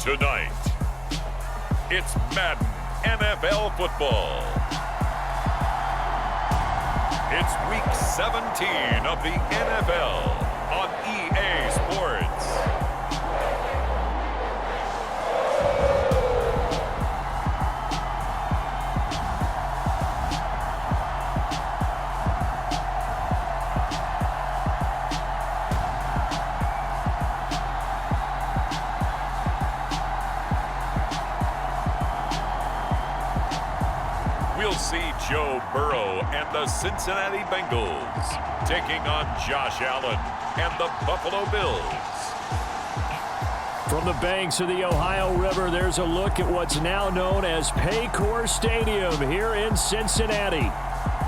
Tonight, it's Madden NFL football. It's week 17 of the NFL on EA Sports. We'll see Joe Burrow and the Cincinnati Bengals taking on Josh Allen and the Buffalo Bills. From the banks of the Ohio River, there's a look at what's now known as Paycor Stadium here in Cincinnati.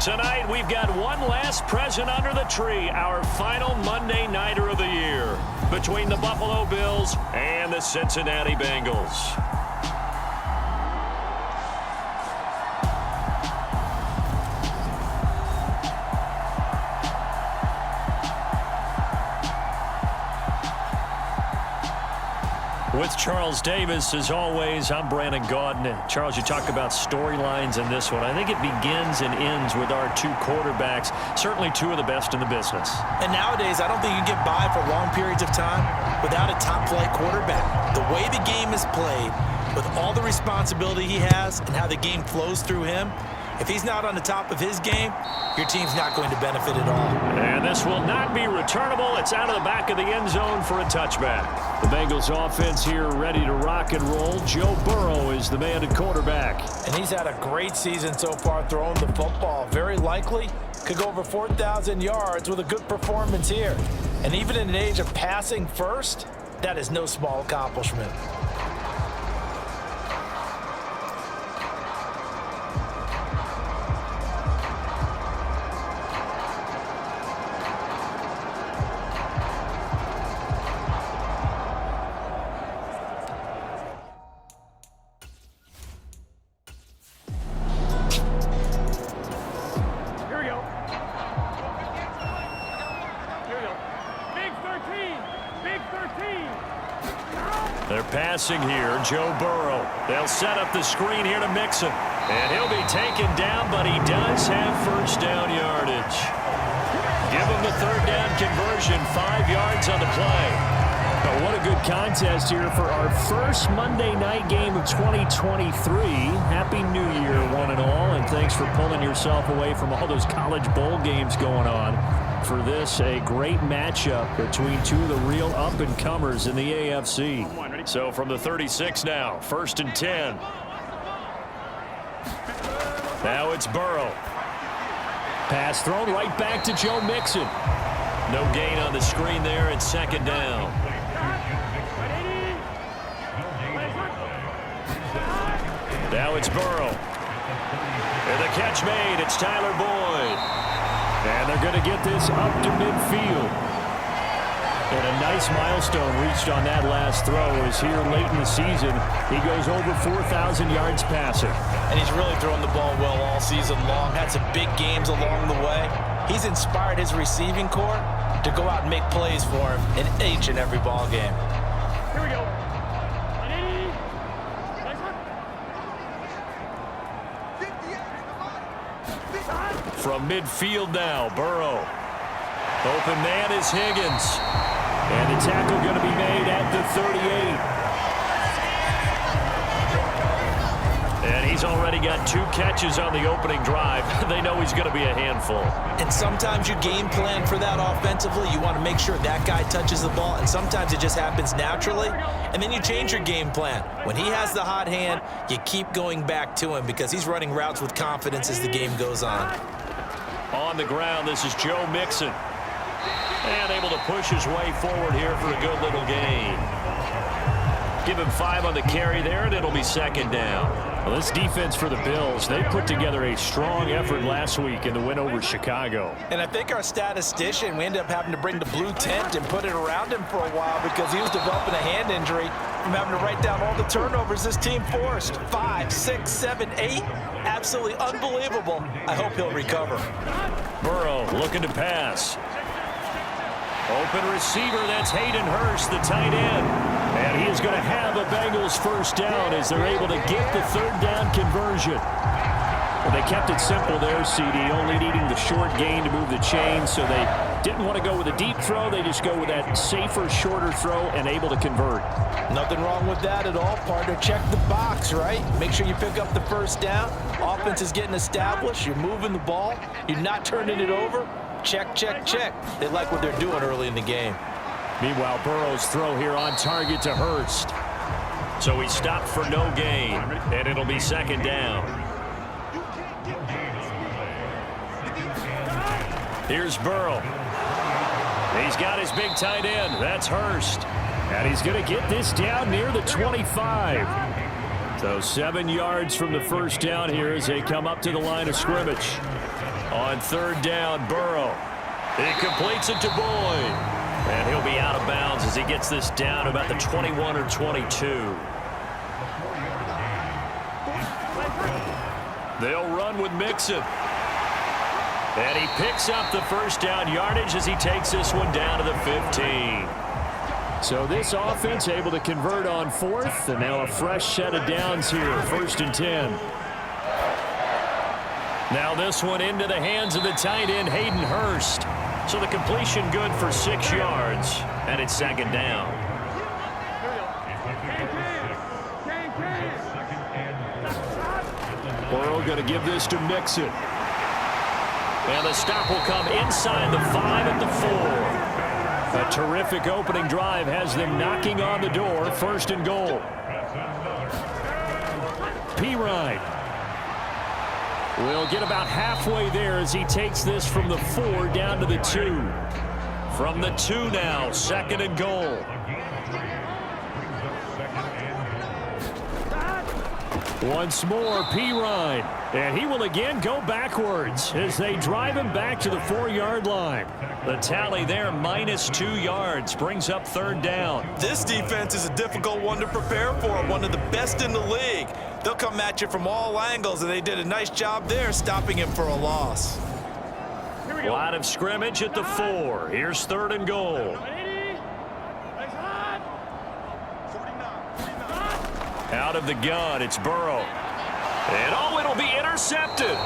Tonight, we've got one last present under the tree, our final Monday Nighter of the year between the Buffalo Bills and the Cincinnati Bengals. With Charles Davis, as always, I'm Brandon Gaudin. Charles, you talk about storylines in this one. I think it begins and ends with our two quarterbacks, certainly two of the best in the business. And nowadays, I don't think you can get by for long periods of time without a top-flight quarterback. The way the game is played, with all the responsibility he has and how the game flows through him, if he's not on the top of his game, your team's not going to benefit at all. And this will not be returnable. It's out of the back of the end zone for a touchback. The Bengals offense here ready to rock and roll. Joe Burrow is the man at quarterback. And he's had a great season so far throwing the football. Very likely could go over 4,000 yards with a good performance here. And even in an age of passing first, that is no small accomplishment. They're passing here, Joe Burrow. They'll set up the screen here to Mixon. And he'll be taken down, but he does have first down yardage. Give him the third down conversion, 5 yards on the play. But what a good contest here for our first Monday night game of 2023. Happy New Year, one and all, and thanks for pulling yourself away from all those college bowl games going on. For this, a great matchup between two of the real up-and-comers in the AFC. So from the 36 now, 1st and 10. Now it's Burrow. Pass thrown right back to Joe Mixon. No gain on the screen there. It's 2nd down. Now it's Burrow. And the catch made. It's Tyler Boyd. And they're going to get this up to midfield. And a nice milestone reached on that last throw as here late in the season, he goes over 4,000 yards passing. And he's really thrown the ball well all season long. Had some big games along the way. He's inspired his receiving corps to go out and make plays for him in each and every ball game. Here we go. From midfield now, Burrow. Open man is Higgins. And the tackle going to be made at the 38. And he's already got 2 catches on the opening drive. They know he's going to be a handful. And sometimes you game plan for that offensively. You want to make sure that guy touches the ball. And sometimes it just happens naturally. And then you change your game plan. When he has the hot hand, you keep going back to him because he's running routes with confidence as the game goes on. On the ground, this is Joe Mixon. And able to push his way forward here for a good little gain. Give him 5 on the carry there, and it'll be 2nd down. Well, this defense for the Bills, they put together a strong effort last week in the win over Chicago. And I think our statistician, we ended up having to bring the blue tent and put it around him for a while because he was developing a hand injury from having to write down all the turnovers this team forced. 5, 6, 7, 8. Absolutely unbelievable. I hope he'll recover. Burrow looking to pass. Open receiver, that's Hayden Hurst, the tight end. And he is going to have a better Bengals first down as they're able to get the third down conversion. Well, they kept it simple there, CD, only needing the short gain to move the chain, so they didn't want to go with a deep throw. They just go with that safer, shorter throw and able to convert. Nothing wrong with that at all, partner. Check the box, right? Make sure you pick up the first down. Offense is getting established. You're moving the ball. You're not turning it over. Check, check, check. They like what they're doing early in the game. Meanwhile, Burrow's throw here on target to Hurst. So he stopped for no gain, and it'll be second down. Here's Burrow. He's got his big tight end. That's Hurst. And he's going to get this down near the 25. So 7 yards from the first down here as they come up to the line of scrimmage. On third down, Burrow. He completes it to Boyd. And he'll be out of bounds as he gets this down about the 21 or 22. They'll run with Mixon. And he picks up the first down yardage as he takes this one down to the 15. So this offense able to convert on fourth, and now a fresh set of downs here, 1st and 10. Now this one into the hands of the tight end, Hayden Hurst. So the completion good for 6 yards, and it's second down. Burrow going to give this to Mixon. And the stop will come inside the 5 at the 4. A terrific opening drive has them knocking on the door, 1st and goal. Pirine will get about halfway there as he takes this from the 4 down to the 2. From the 2 now, 2nd and goal. Once more, Pirine. And he will again go backwards as they drive him back to the 4-yard line. The tally there, -2 yards, brings up third down. This defense is a difficult one to prepare for, one of the best in the league. They'll come at you from all angles, and they did a nice job there stopping him for a loss. Line of scrimmage at the 4. Here's 3rd and goal. Out of the gun, it's Burrow. And it'll be intercepted.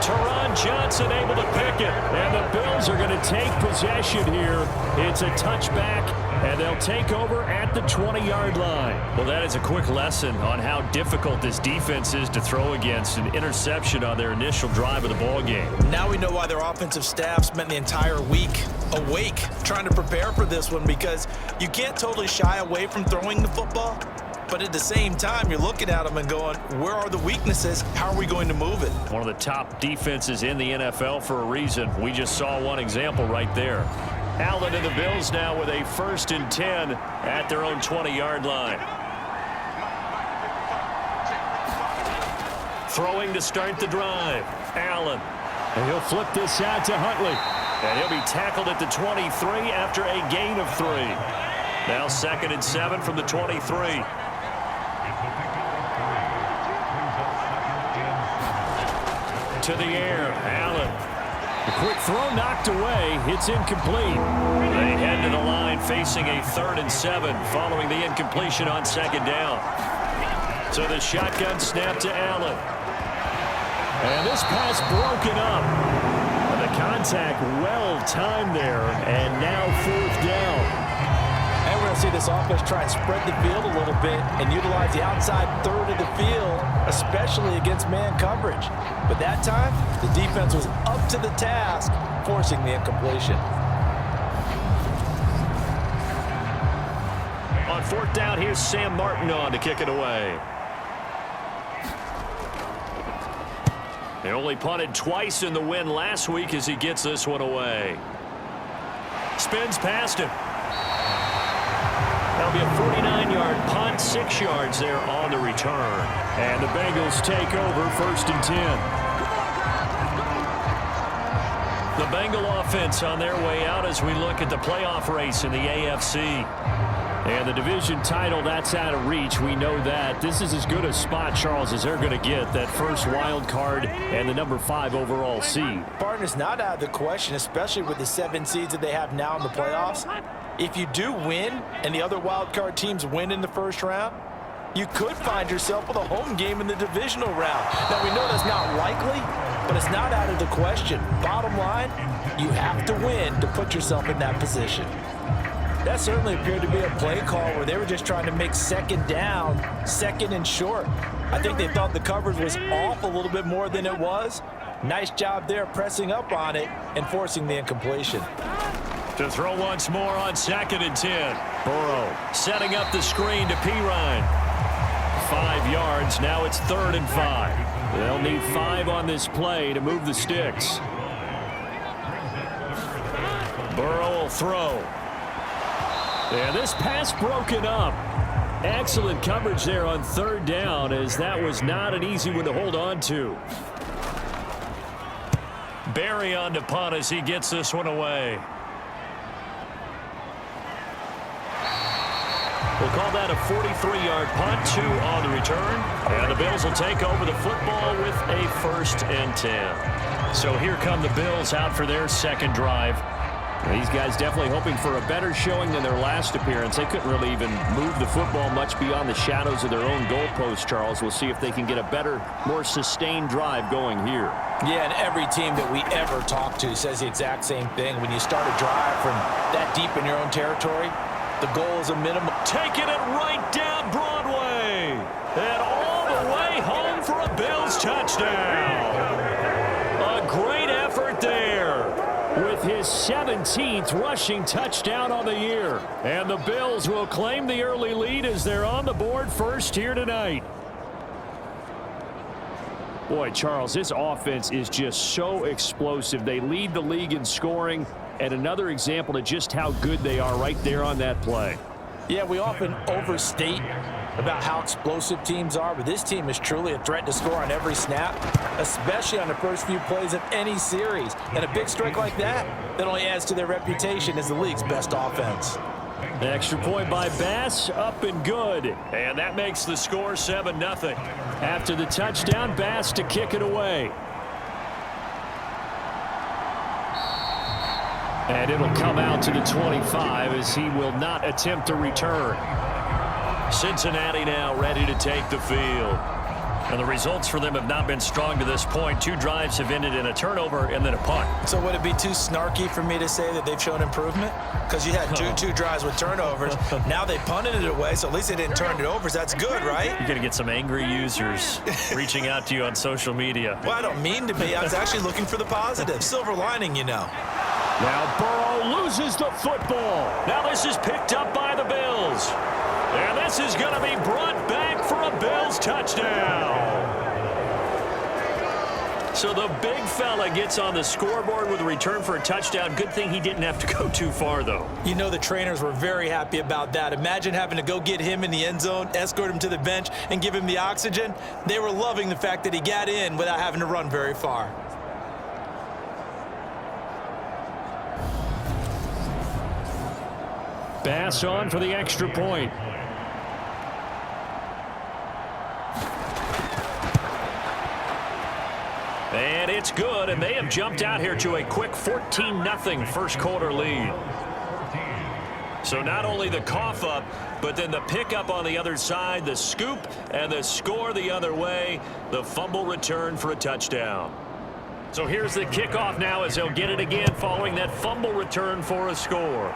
Teron Johnson able to pick it. And the Bills are going to take possession here. It's a touchback, and they'll take over at the 20-yard line. Well, that is a quick lesson on how difficult this defense is to throw against. An interception on their initial drive of the ball game. Now we know why their offensive staff spent the entire week awake trying to prepare for this one, because you can't totally shy away from throwing the football. But at the same time, you're looking at them and going, where are the weaknesses? How are we going to move it? One of the top defenses in the NFL for a reason. We just saw one example right there. Allen and the Bills now with a 1st and 10 at their own 20-yard line. Throwing to start the drive. Allen. And he'll flip this out to Huntley. And he'll be tackled at the 23 after a gain of 3. Now 2nd and 7 from the 23. To the air, Allen. A quick throw knocked away. It's incomplete. They head to the line facing a 3rd and 7 following the incompletion on 2nd down. So the shotgun snap to Allen. And this pass broken up. And the contact well timed there. And now 4th down. And we're going to see this offense try and spread the field a little bit and utilize the outside 3rd of the field, especially against man coverage. But that time, the defense was up to the task, forcing the incompletion. On 4th down, here's Sam Martin on to kick it away. They only punted twice in the win last week as he gets this one away. Spins past him. That'll be a 49-yard punt, 6 yards there on the return. And the Bengals take over 1st and 10. The Bengal offense on their way out as we look at the playoff race in the AFC. And the division title, that's out of reach. We know that. This is as good a spot, Charles, as they're going to get. That first wild card and the number 5 overall seed. Partner's not out of the question, especially with the 7 seeds that they have now in the playoffs. if you do win and the other wild card teams win in the first round, you could find yourself with a home game in the divisional round. Now, we know that's not likely, but it's not out of the question. Bottom line, you have to win to put yourself in that position. That certainly appeared to be a play call where they were just trying to make second down, second and short. I think they thought the coverage was off a little bit more than it was. Nice job there pressing up on it and forcing the incompletion. To throw once more on 2nd and 10. Burrow setting up the screen to Pirine. 5 yards. Now it's 3rd and 5. They'll need 5 on this play to move the sticks. Burrow will throw. And this pass broken up. Excellent coverage there on 3rd down, as that was not an easy one to hold on to. Barry on to punt as he gets this one away. We'll call that a 43-yard punt, 2 on the return. And the Bills will take over the football with a 1st and 10. So here come the Bills out for their second drive. These guys definitely hoping for a better showing than their last appearance. They couldn't really even move the football much beyond the shadows of their own goalpost, Charles. We'll see if they can get a better, more sustained drive going here. Yeah, and every team that we ever talk to says the exact same thing. When you start a drive from that deep in your own territory, the goal is a minimum. Taking it right down Broadway. And all the way home for a Bills touchdown. A great effort there, with his 17th rushing touchdown on the year. And the Bills will claim the early lead as they're on the board first here tonight. Boy, Charles, this offense is just so explosive. They lead the league in scoring, and another example of just how good they are right there on that play. Yeah, we often overstate about how explosive teams are, but this team is truly a threat to score on every snap, especially on the first few plays of any series. And a big strike like that only adds to their reputation as the league's best offense. The extra point by Bass, up and good. And that makes the score 7-0. After the touchdown, Bass to kick it away. And it'll come out to the 25 as he will not attempt a return. Cincinnati now ready to take the field. And the results for them have not been strong to this point. 2 drives have ended in a turnover and then a punt. So would it be too snarky for me to say that they've shown improvement? Because you had two drives with turnovers. Now they punted it away, so at least they didn't turn it over. So that's good, right? You're going to get some angry users reaching out to you on social media. Well, I don't mean to be. I was actually looking for the positive. Silver lining, you know. Now Burrow loses the football. Now this is picked up by the Bills. And this is going to be brought back for a Bills touchdown. So the big fella gets on the scoreboard with a return for a touchdown. Good thing he didn't have to go too far, though. You know the trainers were very happy about that. Imagine having to go get him in the end zone, escort him to the bench, and give him the oxygen. They were loving the fact that he got in without having to run very far. Bass on for the extra point. And it's good, and they have jumped out here to a quick 14-0 first quarter lead. So not only the cough up, but then the pickup on the other side, the scoop, and the score the other way, the fumble return for a touchdown. So here's the kickoff now as they'll get it again following that fumble return for a score.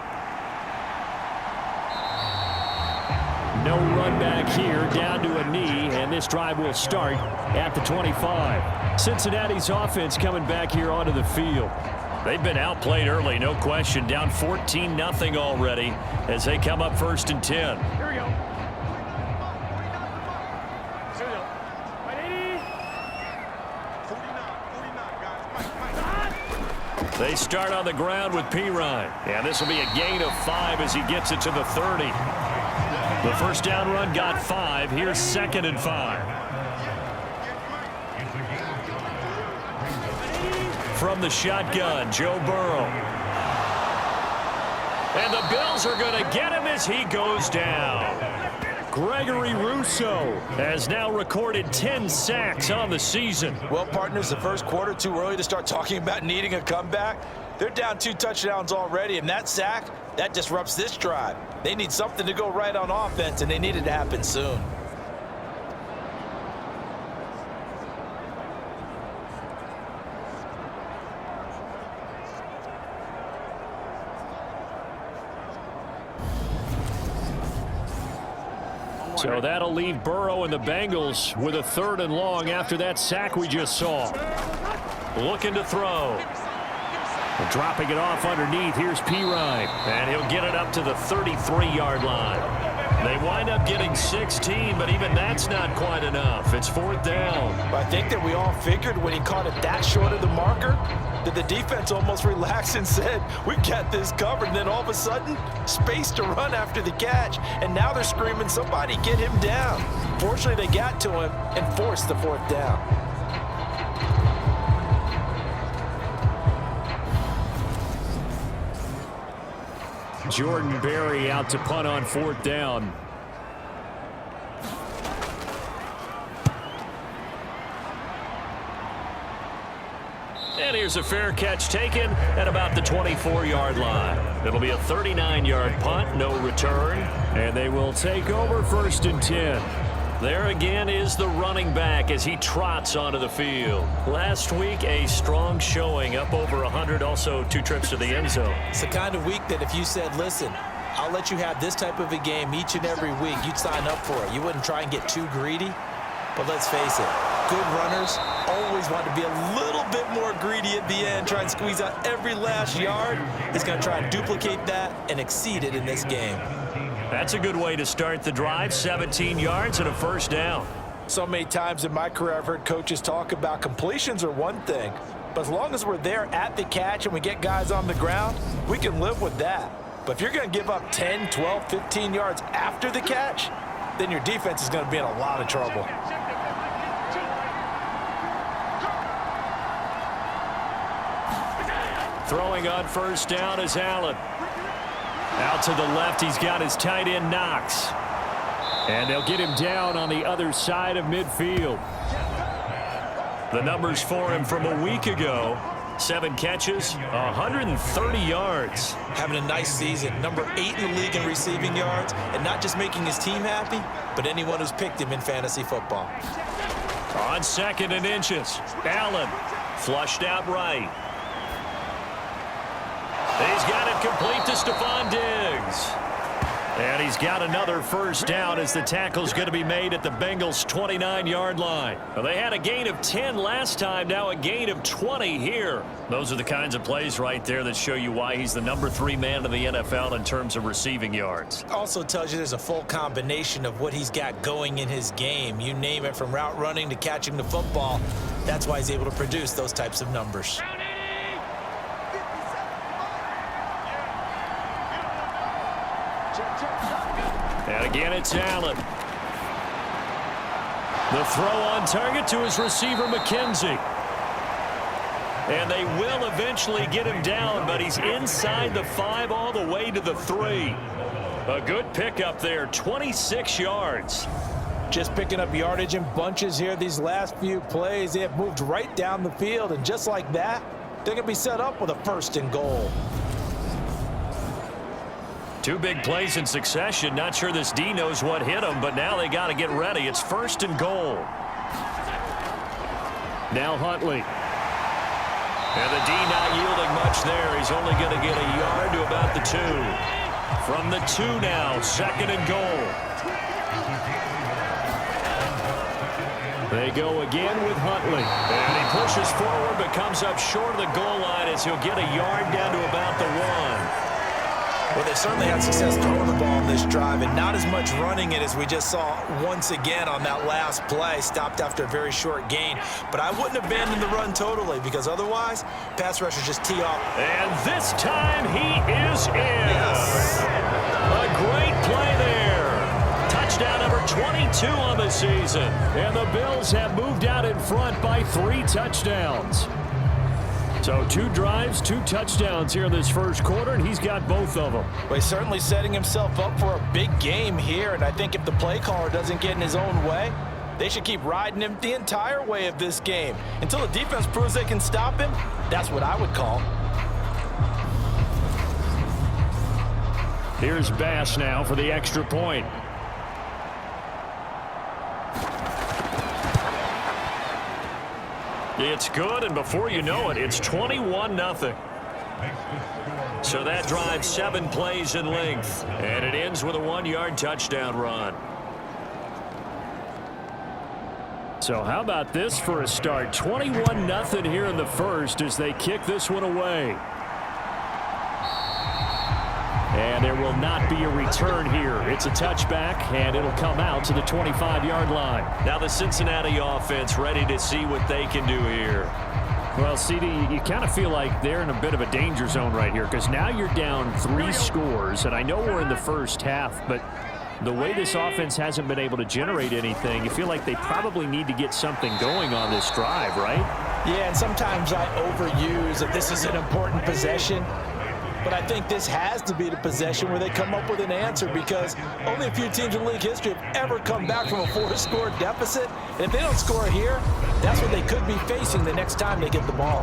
No run back here, down to a knee, and this drive will start at the 25. Cincinnati's offense coming back here onto the field. They've been outplayed early, no question, down 14-0 already as they come up 1st and 10. Here we go. They start on the ground with Pirine, and this will be a gain of 5 as he gets it to the 30. The first down run got 5. Here's 2nd and 5. From the shotgun, Joe Burrow. And the Bills are going to get him as he goes down. Gregory Rousseau has now recorded 10 sacks on the season. Well, partners, the first quarter, too early to start talking about needing a comeback. They're down 2 touchdowns already, and that sack, that disrupts this drive. They need something to go right on offense, and they need it to happen soon. So that'll leave Burrow and the Bengals with a 3rd and long after that sack we just saw. Looking to throw. Dropping it off underneath. Here's Pirine. And he'll get it up to the 33-yard line. They wind up getting 16, but even that's not quite enough. It's 4th down. I think that we all figured when he caught it that short of the marker that the defense almost relaxed and said, we've got this covered. And then all of a sudden, space to run after the catch. And now they're screaming, somebody get him down. Fortunately, they got to him and forced the 4th down. Jordan Berry out to punt on 4th down. And here's a fair catch taken at about the 24-yard line. It'll be a 39-yard punt, no return. And they will take over 1st and 10. There again is the running back as he trots onto the field. Last week, a strong showing, up over 100, also 2 trips to the end zone. It's the kind of week that if you said, listen, I'll let you have this type of a game each and every week, you'd sign up for it. You wouldn't try and get too greedy. But let's face it, good runners always want to be a little bit more greedy at the end, try and squeeze out every last yard. He's going to try and duplicate that and exceed it in this game. That's a good way to start the drive. 17 yards and a 1st down. So many times in my career I've heard coaches talk about completions are one thing, but as long as we're there at the catch and we get guys on the ground, we can live with that. But if you're going to give up 10, 12, 15 yards after the catch, then your defense is going to be in a lot of trouble. Throwing on 1st down is Allen. Out to the left, he's got his tight end Knox. And they'll get him down on the other side of midfield. The numbers for him from a week ago. 7 catches, 130 yards. Having a nice season. Number 8 in the league in receiving yards. And not just making his team happy, but anyone who's picked him in fantasy football. On 2nd and inches, Allen flushed out right. He's got it complete to Stephon Diggs. And he's got another 1st down as the tackle's going to be made at the Bengals' 29-yard line. Well, they had a gain of 10 last time, now a gain of 20 here. Those are the kinds of plays right there that show you why he's the number 3 man in the NFL in terms of receiving yards. Also tells you there's a full combination of what he's got going in his game. You name it, from route running to catching the football. That's why he's able to produce those types of numbers. And again, it's Allen. The throw on target to his receiver, McKenzie. And they will eventually get him down, but he's inside the 5 all the way to the 3. A good pickup there, 26 yards. Just picking up yardage in bunches here these last few plays. They have moved right down the field, and just like that, they're going to be set up with a 1st and goal. 2 big plays in succession. Not sure this D knows what hit him, but now they got to get ready. It's 1st and goal. Now Huntley. And the D not yielding much there. He's only going to get a yard to about the 2. From the 2 now, 2nd and goal. They go again with Huntley. And he pushes forward, but comes up short of the goal line as he'll get a yard down to about the 1. Well, they certainly had success throwing the ball in this drive, and not as much running it as we just saw once again on that last play. Stopped after a very short gain. But I wouldn't abandon the run totally, because otherwise, pass rushers just tee off. And this time he is in. Yes. A great play there. Touchdown number 22 on the season. And the Bills have moved out in front by 3 touchdowns. So 2 drives, 2 touchdowns here in this first quarter, and he's got both of them. Well, he's certainly setting himself up for a big game here, and I think if the play caller doesn't get in his own way, they should keep riding him the entire way of this game. Until the defense proves they can stop him, that's what I would call. Here's Bass now for the extra point. It's good, and before you know it, it's 21-0. So that drive 7 plays in length, and it ends with a 1-yard touchdown run. So how about this for a start? 21-0 here in the first as they kick this one away. And there will not be a return here. It's a touchback, and it'll come out to the 25-yard line. Now the Cincinnati offense ready to see what they can do here. Well, CD, you kind of feel like they're in a bit of a danger zone right here because now you're down 3 scores, and I know we're in the first half, but the way this offense hasn't been able to generate anything, you feel like they probably need to get something going on this drive, right? Yeah, and sometimes I overuse that this is an important possession. But I think this has to be the possession where they come up with an answer because only a few teams in league history have ever come back from a 4-score deficit. And if they don't score here, that's what they could be facing the next time they get the ball.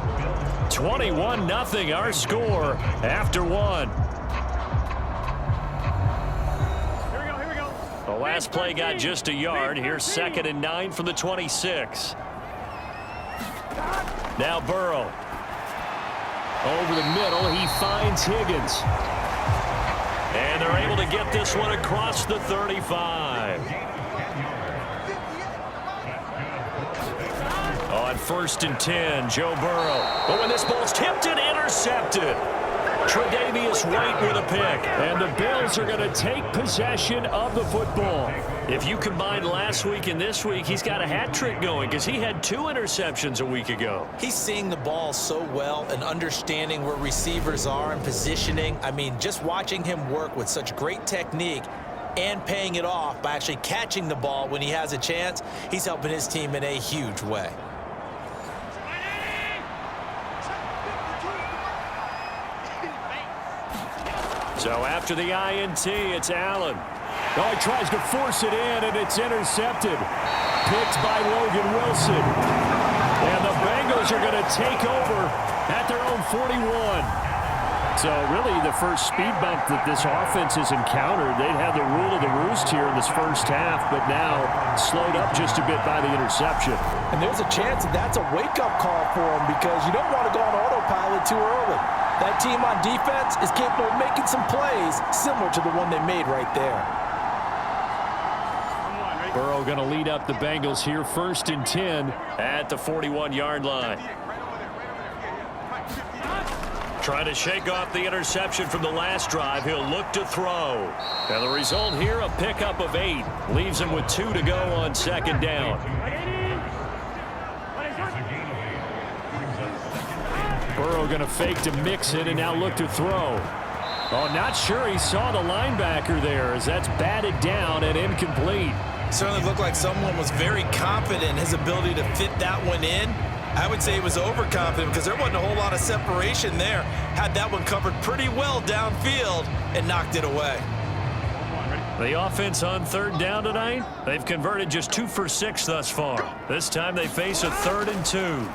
21-0 our score after 1. Here we go. The last play got just a yard. Here's 2nd and 9 from the 26. Now Burrow. Over the middle, he finds Higgins. And they're able to get this one across the 35. On 1st and 10, Joe Burrow. But when this ball's tipped and intercepted. Tre'Davious White with a pick. And the Bills are going to take possession of the football. If you combine last week and this week, he's got a hat trick going because he had 2 interceptions a week ago. He's seeing the ball so well and understanding where receivers are and positioning. I mean, just watching him work with such great technique and paying it off by actually catching the ball when he has a chance, he's helping his team in a huge way. So after the INT, it's Allen. Oh, he tries to force it in, and it's intercepted. Picked by Logan Wilson. And the Bengals are going to take over at their own 41. So really the first speed bump that this offense has encountered. They'd have the rule of the roost here in this first half, but now slowed up just a bit by the interception. And there's a chance that that's a wake-up call for them because you don't want to go on autopilot too early. That team on defense is capable of making some plays similar to the one they made right there. Burrow going to lead up the Bengals here 1st and 10 at the 41-yard line. Trying to shake off the interception from the last drive. He'll look to throw. And the result here, a pickup of 8. Leaves him with 2 to go on 2nd down. Burrow going to fake to mix it and now look to throw. Oh, not sure he saw the linebacker there as that's batted down and incomplete. Certainly looked like someone was very confident in his ability to fit that one in. I would say he was overconfident because there wasn't a whole lot of separation there. Had that one covered pretty well downfield and knocked it away. The offense on 3rd down tonight, they've converted just 2 for 6 thus far. This time they face a 3rd and 2.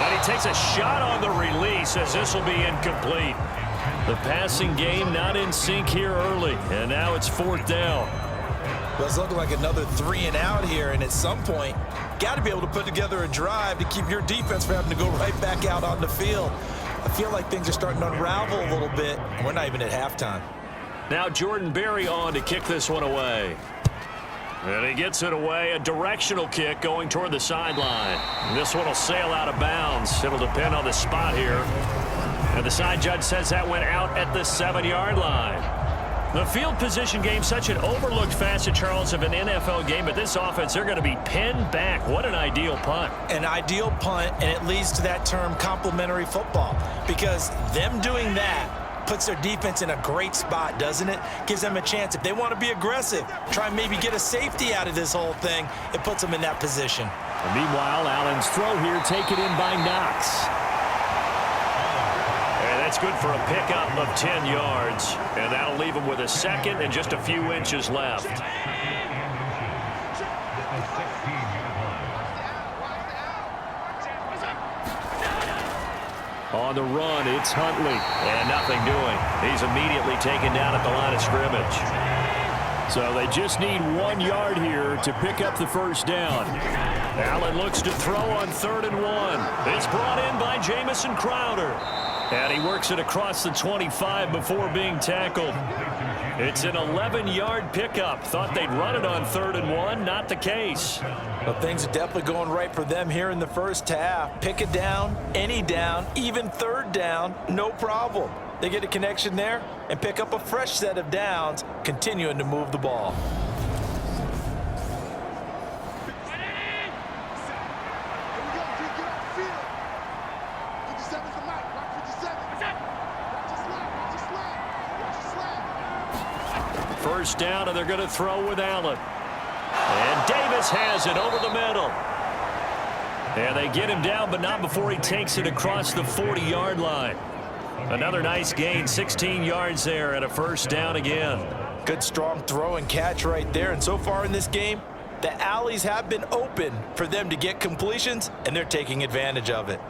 And he takes a shot on the release as this will be incomplete. The passing game not in sync here early, and now it's 4th down. Well, it's looking like another 3 and out here, and at some point, got to be able to put together a drive to keep your defense from having to go right back out on the field. I feel like things are starting to unravel a little bit, and we're not even at halftime. Now Jordan Berry on to kick this one away. And he gets it away, a directional kick going toward the sideline. This one will sail out of bounds. It'll depend on the spot here. And the side judge says that went out at the 7-yard line. The field position game, such an overlooked facet, Charles, of an NFL game, but this offense, they're going to be pinned back. What an ideal punt. An ideal punt, and it leads to that term complementary football, because them doing that puts their defense in a great spot, doesn't it? Gives them a chance. If they want to be aggressive, try and maybe get a safety out of this whole thing, it puts them in that position. And meanwhile, Allen's throw here taken in by Knox. And that's good for a pickup of 10 yards. And that'll leave him with a 2nd and just a few inches left. On the run, it's Huntley. And nothing doing. He's immediately taken down at the line of scrimmage. So they just need 1 yard here to pick up the first down. Allen looks to throw on 3rd and 1. It's brought in by Jamison Crowder. And he works it across the 25 before being tackled. It's an 11-yard pickup. Thought they'd run it on 3rd and 1. Not the case. Well, things are definitely going right for them here in the first half. Pick a down, any down, even 3rd down, no problem. They get a connection there and pick up a fresh set of downs, continuing to move the ball. First down, and they're going to throw with Allen. And Davis has it over the middle. And they get him down, but not before he takes it across the 40-yard line. Another nice gain, 16 yards there, and a first down again. Good strong throw and catch right there. And so far in this game, the alleys have been open for them to get completions, and they're taking advantage of it.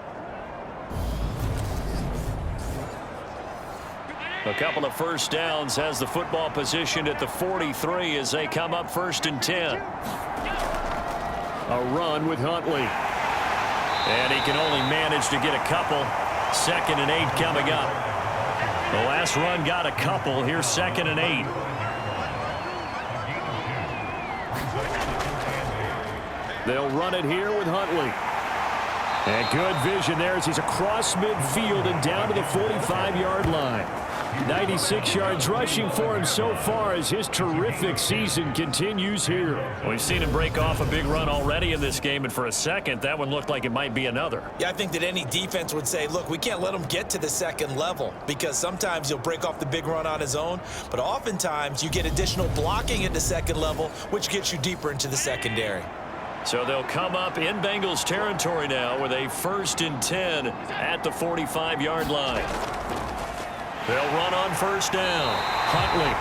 A couple of first downs has the football positioned at the 43 as they come up 1st and 10. A run with Huntley. And he can only manage to get a couple. 2nd and 8 coming up. The last run got a couple. Here's 2nd and 8. They'll run it here with Huntley. And good vision there as he's across midfield and down to the 45-yard line. 96 yards rushing for him so far as his terrific season continues here. We've seen him break off a big run already in this game, and for a second, that one looked like it might be another. Yeah, I think that any defense would say, look, we can't let him get to the 2nd level because sometimes he'll break off the big run on his own, but oftentimes you get additional blocking at the 2nd level, which gets you deeper into the secondary. So they'll come up in Bengals territory now with a 1st and 10 at the 45-yard line. They'll run on 1st down. Huntley.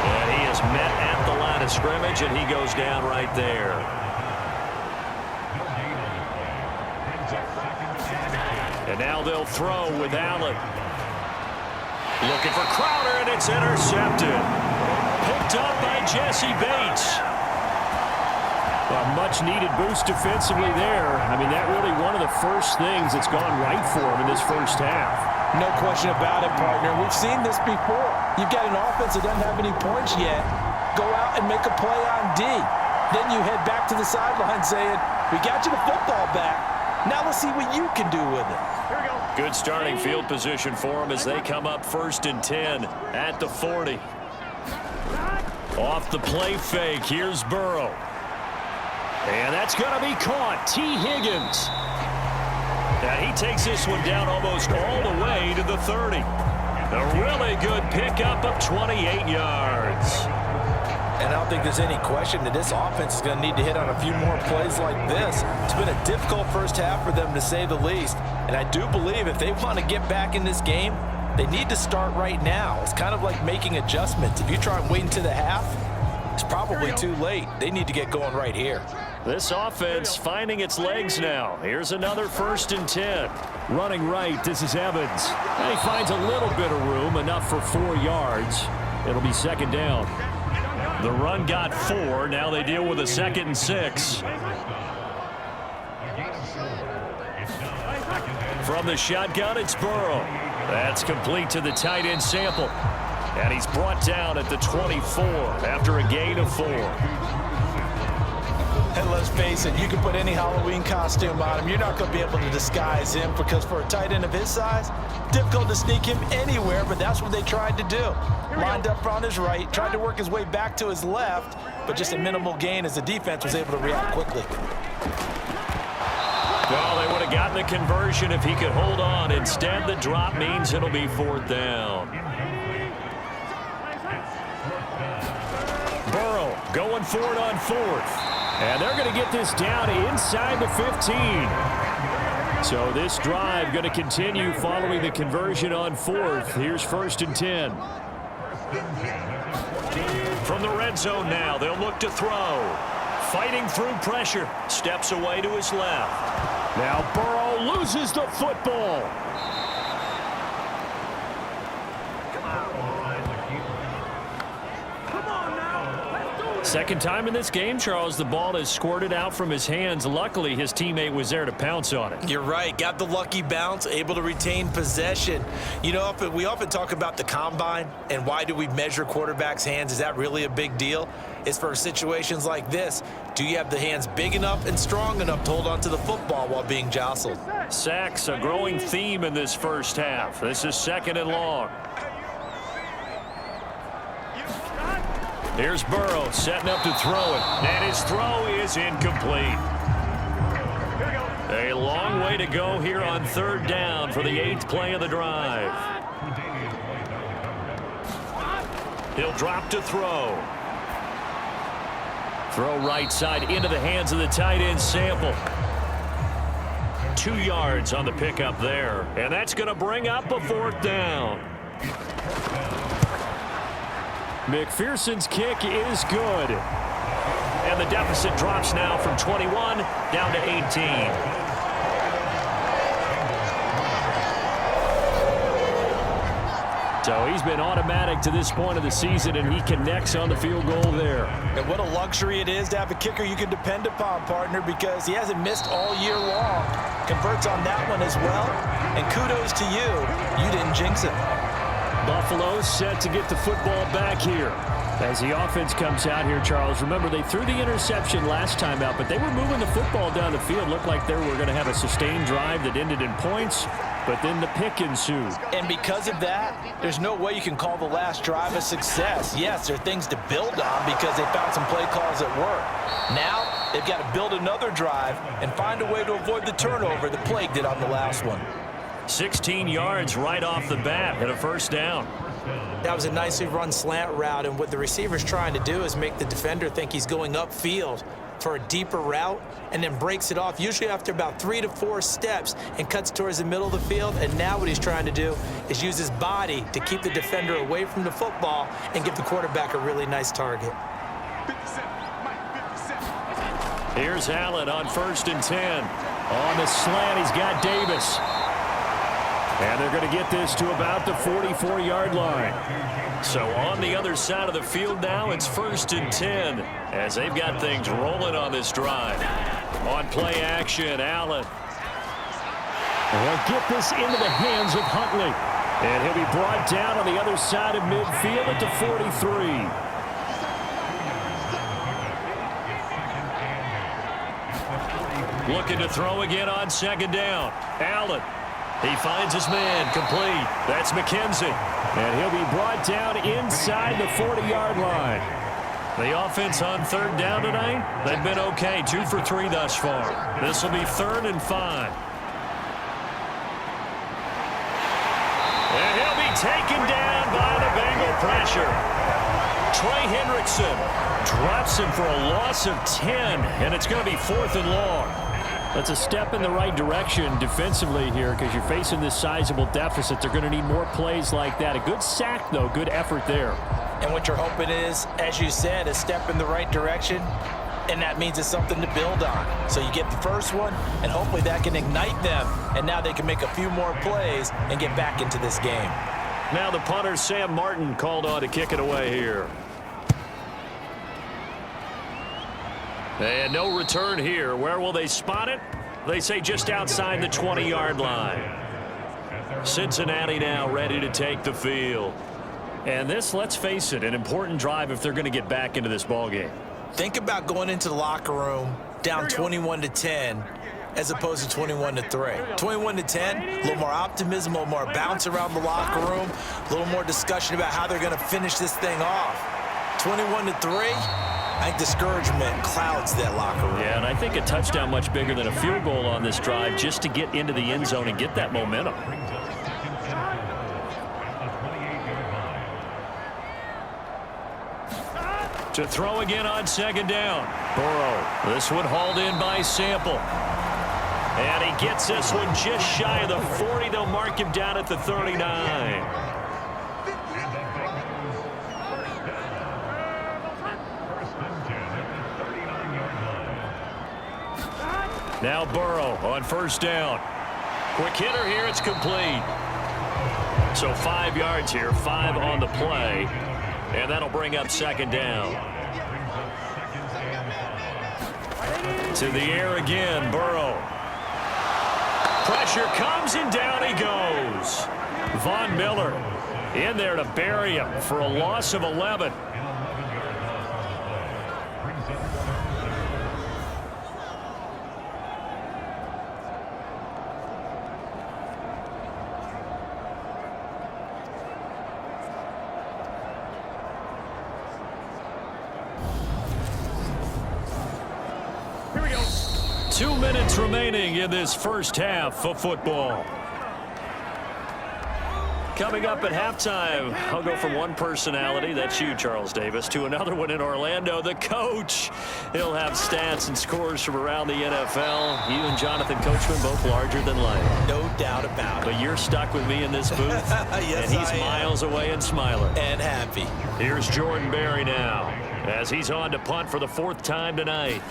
And he is met at the line of scrimmage, and he goes down right there. And now they'll throw with Allen. Looking for Crowder, and it's intercepted. Picked up by Jesse Bates. A much-needed boost defensively there. I mean, that really one of the first things that's gone right for him in this first half. No question about it, partner. We've seen this before. You've got an offense that doesn't have any points yet. Go out and make a play on D. Then you head back to the sideline saying, we got you the football back. Now let's see what you can do with it. Here we go. Good starting field position for them as they come up 1st and 10 at the 40. Off the play fake, here's Burrow. And that's going to be caught. T. Higgins. And he takes this one down almost all the way to the 30. A really good pickup of 28 yards. And I don't think there's any question that this offense is going to need to hit on a few more plays like this. It's been a difficult first half for them, to say the least. And I do believe if they want to get back in this game, they need to start right now. It's kind of like making adjustments. If you try and wait until the half, it's probably too late. They need to get going right here. This offense finding its legs now. Here's another 1st and 10. Running right, this is Evans. And he finds a little bit of room, enough for 4 yards. It'll be 2nd down. The run got 4. Now they deal with a 2nd and 6. From the shotgun, it's Burrow. That's complete to the tight end Sample. And he's brought down at the 24 after a gain of 4. And let's face it, you can put any Halloween costume on him. You're not going to be able to disguise him because for a tight end of his size, difficult to sneak him anywhere, but that's what they tried to do. Lined up on his right, tried to work his way back to his left, but just a minimal gain as the defense was able to react quickly. Well, they would have gotten the conversion if he could hold on. Instead, the drop means it'll be 4th down. Burrow going for it on 4th. And they're going to get this down inside the 15. So this drive going to continue following the conversion on 4th. Here's 1st and 10. From the red zone now, they'll look to throw. Fighting through pressure. Steps away to his left. Now Burrow loses the football. Second time in this game, Charles, the ball has squirted out from his hands. Luckily, his teammate was there to pounce on it. You're right. Got the lucky bounce, able to retain possession. You know, we often talk about the combine and why do we measure quarterbacks' hands. Is that really a big deal? It's for situations like this. Do you have the hands big enough and strong enough to hold on to the football while being jostled? Sacks, a growing theme in this first half. This is 2nd and long. Here's Burrow setting up to throw it, and his throw is incomplete. A long way to go here on 3rd down for the 8th play of the drive. He'll drop to throw. Throw right side into the hands of the tight end Sample. 2 yards on the pickup there, and that's going to bring up a 4th down. McPherson's kick is good. And the deficit drops now from 21 down to 18. So he's been automatic to this point of the season, and he connects on the field goal there. And what a luxury it is to have a kicker you can depend upon, partner, because he hasn't missed all year long. Converts on that one as well. And kudos to you. You didn't jinx it. Buffalo set to get the football back here. As the offense comes out here, Charles, remember they threw the interception last time out, but they were moving the football down the field. Looked like they were going to have a sustained drive that ended in points, but then the pick ensued. And because of that, there's no way you can call the last drive a success. Yes, there are things to build on because they found some play calls that work. Now, they've got to build another drive and find a way to avoid the turnover the Plague did on the last one. 16 yards right off the bat and a 1st down. That was a nicely run slant route, and what the receiver's trying to do is make the defender think he's going upfield for a deeper route and then breaks it off, usually after about 3 to 4 steps, and cuts towards the middle of the field. And now what he's trying to do is use his body to keep the defender away from the football and give the quarterback a really nice target. Here's Allen on 1st and 10. On the slant, he's got Davis. And they're going to get this to about the 44-yard line. So on the other side of the field now, it's 1st and 10 as they've got things rolling on this drive. On play action, Allen. And they'll get this into the hands of Huntley. And he'll be brought down on the other side of midfield at the 43. Looking to throw again on 2nd down. Allen. He finds his man, complete. That's McKenzie. And he'll be brought down inside the 40-yard line. The offense on 3rd down tonight, they've been okay. 2 for 3 thus far. This will be 3rd and 5. And he'll be taken down by the Bengal pressure. Trey Hendrickson drops him for a loss of 10, and it's going to be 4th and long. That's a step in the right direction defensively here because you're facing this sizable deficit. They're going to need more plays like that. A good sack, though. Good effort there. And what you're hoping is, as you said, a step in the right direction, and that means it's something to build on. So you get the first one, and hopefully that can ignite them, and now they can make a few more plays and get back into this game. Now the punter, Sam Martin, called on to kick it away here. And no return here. Where will they spot it? They say just outside the 20-yard line. Cincinnati now ready to take the field. And this, let's face it, an important drive if they're going to get back into this ballgame. Think about going into the locker room down 21-10 as opposed to 21-3. 21-10, a little more optimism, a little more bounce around the locker room, a little more discussion about how they're going to finish this thing off. 21-3. I think discouragement clouds that locker room. Yeah, and I think a touchdown much bigger than a field goal on this drive just to get into the end zone and get that momentum. To throw again on 2nd down. Burrow. This one hauled in by Sample. And he gets this one just shy of the 40. They'll mark him down at the 39. Now Burrow on first down. Quick hitter here. It's complete. So 5 yards here, 5 on the play. And that'll bring up second down. To the air again, Burrow. Pressure comes and down he goes. Von Miller in there to bury him for a loss of 11. Here we go. 2 minutes remaining in this first half of football. Coming up at halftime, I'll go from one personality, that's you, Charles Davis, to another one in Orlando, the coach. He'll have stats and scores from around the NFL. You and Jonathan Coachman both larger than life. No doubt about it. But you're stuck with me in this booth, Yes, and he's I am. miles away and smiling. And happy. Here's Jordan Berry now, as he's on to punt for the 4th time tonight.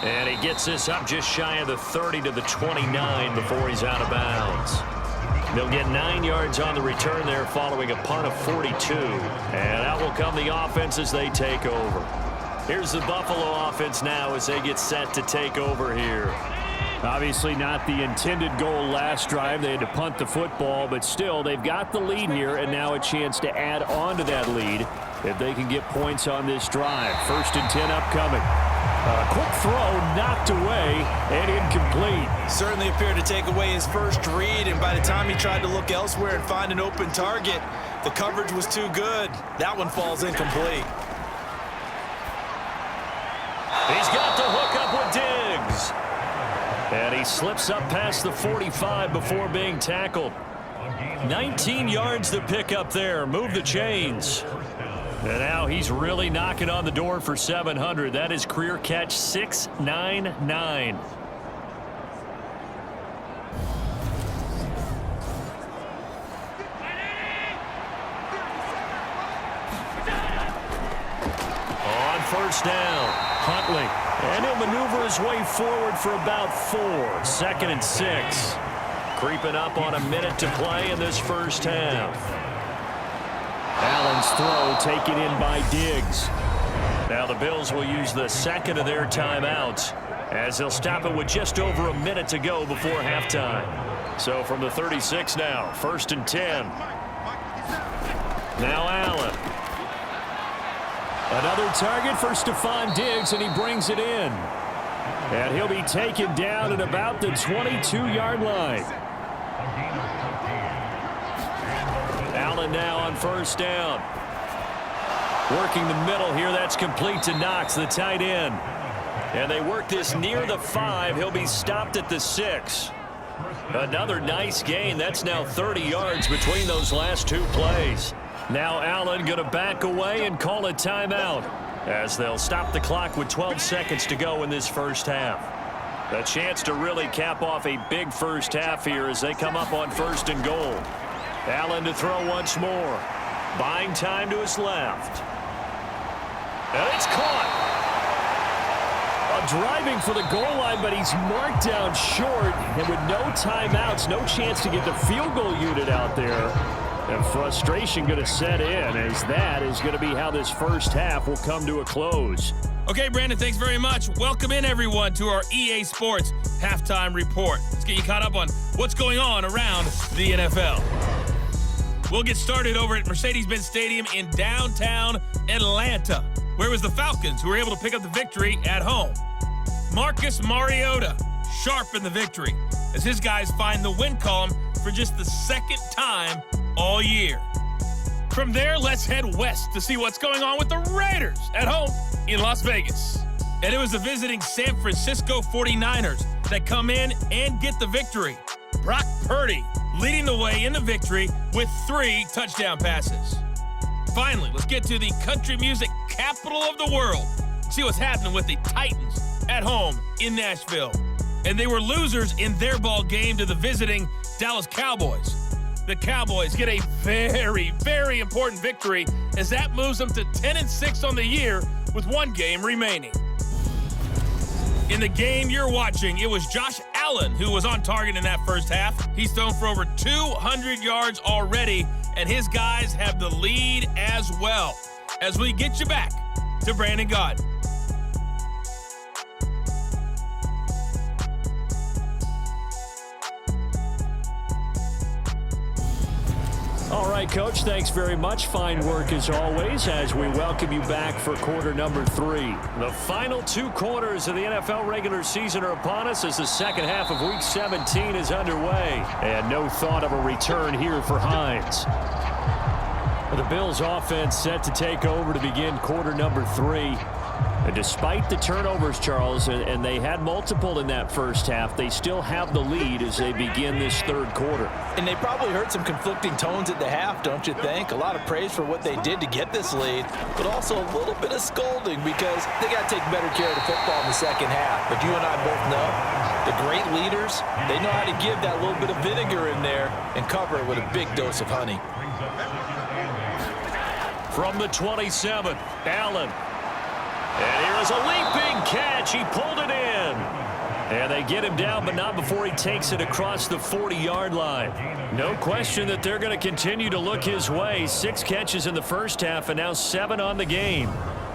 And he gets this up just shy of the 30 to the 29 before he's out of bounds. They'll get 9 yards on the return there following a punt of 42. And out will come the offense as they take over. Here's the Buffalo offense now as they get set to take over here. Obviously not the intended goal last drive. They had to punt the football, but still they've got the lead here and now a chance to add on to that lead if they can get points on this drive. 1st and 10 upcoming. A quick throw knocked away and incomplete. Certainly appeared to take away his first read, and by the time he tried to look elsewhere and find an open target, the coverage was too good. That one falls incomplete. He's got the hook up with Diggs. And he slips up past the 45 before being tackled. 19 yards to pick up there. Move the chains. And now he's really knocking on the door for 700. That is career catch 699. On first down, Huntley. And he'll maneuver his way forward for about 4. 2nd and 6. Creeping up on a minute to play in this first half. Allen's throw taken in by Diggs. Now the Bills will use the 2nd of their timeouts as they'll stop it with just over a minute to go before halftime. So from the 36 now, 1st and 10. Now Allen. Another target for Stephon Diggs, and he brings it in. And he'll be taken down at about the 22-yard line. Allen now on first down. Working the middle here. That's complete to Knox, the tight end. And they work this near the 5. He'll be stopped at the 6. Another nice gain. That's now 30 yards between those last 2 plays. Now Allen going to back away and call a timeout as they'll stop the clock with 12 seconds to go in this first half. A chance to really cap off a big first half here as they come up on 1st and goal. Allen to throw once more. Buying time to his left. And it's caught. Driving for the goal line, but he's marked down short. And with no timeouts, no chance to get the field goal unit out there. And frustration going to set in as that is going to be how this first half will come to a close. Okay, Brandon, thanks very much. Welcome in, everyone, to our EA Sports Halftime Report. Let's get you caught up on what's going on around the NFL. We'll get started over at Mercedes-Benz Stadium in downtown Atlanta, where it was the Falcons who were able to pick up the victory at home. Marcus Mariota sharpened the victory as his guys find the win column for just the 2nd time all year. From there, let's head west to see what's going on with the Raiders at home in Las Vegas. And it was the visiting San Francisco 49ers that come in and get the victory. Brock Purdy leading the way in the victory with 3 touchdown passes. Finally, let's get to the country music capital of the world. See what's happening with the Titans at home in Nashville. And they were losers in their ball game to the visiting Dallas Cowboys. the Cowboys get a very, very important victory as that moves them to 10-6 on the year with one game remaining. In the game you're watching, it was Josh Allen who was on target in that first half. He's thrown for over 200 yards already, and his guys have the lead as well. As we get you back to Brandon Gaudin. All right, Coach, thanks very much. Fine work as always as we welcome you back for quarter number 3. The final 2 quarters of the NFL regular season are upon us as the second half of Week 17 is underway. And no thought of a return here for Hines. The Bills offense set to take over to begin quarter number 3. And despite the turnovers, Charles, and they had multiple in that first half, they still have the lead as they begin this third quarter. And they probably heard some conflicting tones at the half, don't you think? A lot of praise for what they did to get this lead, but also a little bit of scolding because they got to take better care of the football in the second half. But you and I both know the great leaders, they know how to give that little bit of vinegar in there and cover it with a big dose of honey. From the 27th, Allen. And here is a leaping catch. He pulled it in. And they get him down, but not before he takes it across the 40-yard line. No question that they're going to continue to look his way. 6 catches in the first half and now 7 on the game.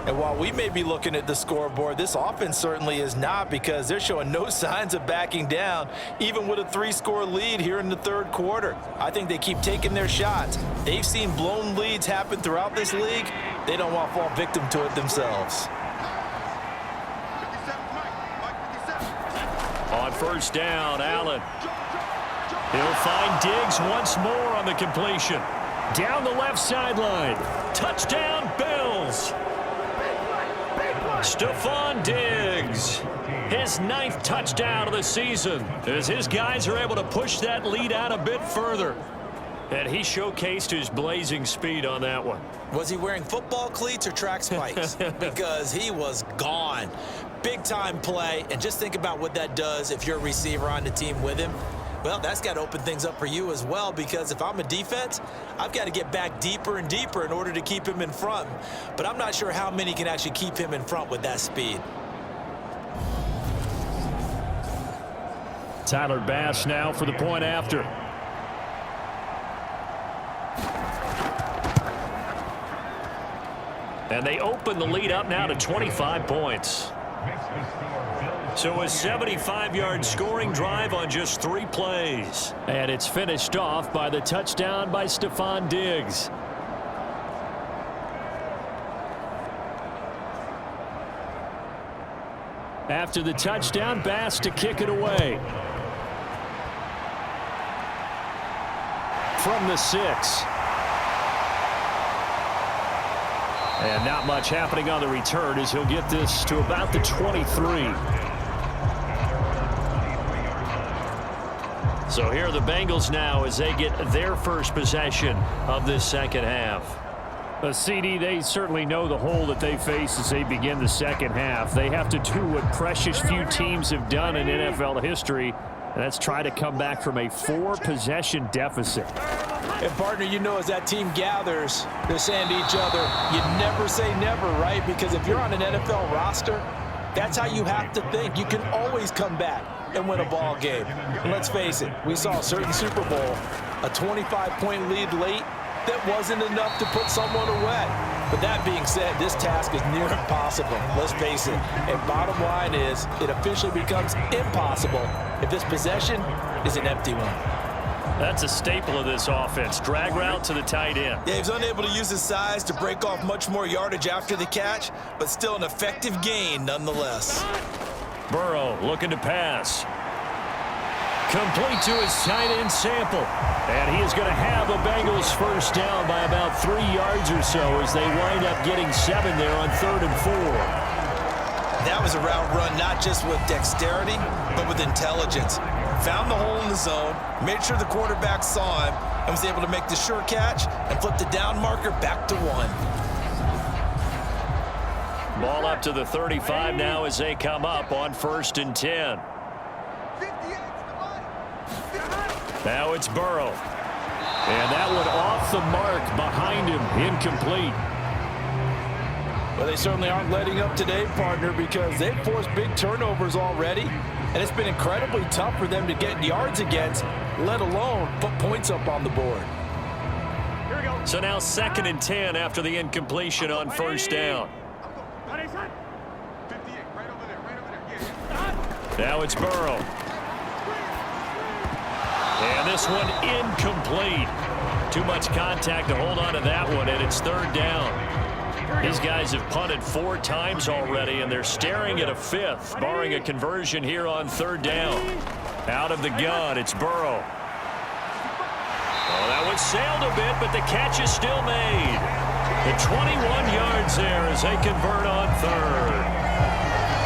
And while we may be looking at the scoreboard, this offense certainly is not because they're showing no signs of backing down, even with a 3-score lead here in the third quarter. I think they keep taking their shots. They've seen blown leads happen throughout this league. They don't want to fall victim to it themselves. On first down, Allen. He'll find Diggs once more on the completion. Down the left sideline. Touchdown, Bills. Stephon Diggs. His 9th touchdown of the season as his guys are able to push that lead out a bit further. And he showcased his blazing speed on that one. Was he wearing football cleats or track spikes? Because he was gone. Big-time play, and just think about what that does if you're a receiver on the team with him. Well, that's got to open things up for you as well, because if I'm a defense, I've got to get back deeper and deeper in order to keep him in front. But I'm not sure how many can actually keep him in front with that speed. Tyler Bass now for the point after. And they open the lead up now to 25 points. So a 75-yard scoring drive on just 3 plays. And it's finished off by the touchdown by Stephon Diggs. After the touchdown, Bass to kick it away. From the 6. And not much happening on the return as he'll get this to about the 23. So here are the Bengals now as they get their first possession of this second half. CD, they certainly know the hole that they face as they begin the second half. They have to do what precious few teams have done in NFL history, and that's try to come back from a 4-possession deficit. And, partner, you know, as that team gathers, they're saying to each other, you never say never, right? Because if you're on an NFL roster, that's how you have to think. You can always come back and win a ball game. And let's face it, we saw a certain Super Bowl, a 25-point lead late that wasn't enough to put someone away. But that being said, this task is near impossible. Let's face it. And bottom line is, it officially becomes impossible if this possession is an empty one. That's a staple of this offense. Drag route to the tight end. Yeah, he was unable to use his size to break off much more yardage after the catch, but still an effective gain nonetheless. Burrow looking to pass. Complete to his tight end Sample. And he is going to have the Bengals first down by about 3 yards or so as they wind up getting 7 there on 3rd and 4. That was a route run not just with dexterity, but with intelligence. Found the hole in the zone, made sure the quarterback saw him, and was able to make the sure catch and flip the down marker back to 1. Ball up to the 35 now as they come up on 1st and 10. Now it's Burrow. And that one off the mark behind him, incomplete. Well, they certainly aren't letting up today, partner, because they've forced big turnovers already, and it's been incredibly tough for them to get yards against, let alone put points up on the board. So now 2nd and 10 after the incompletion on first down. Now it's Burrow. And this one incomplete. Too much contact to hold on to that one, and it's 3rd down. These guys have punted 4 times already, and they're staring at a 5th, barring a conversion here on 3rd down. Out of the gun, it's Burrow. Oh, that one sailed a bit, but the catch is still made. The 21 yards there as they convert on 3rd.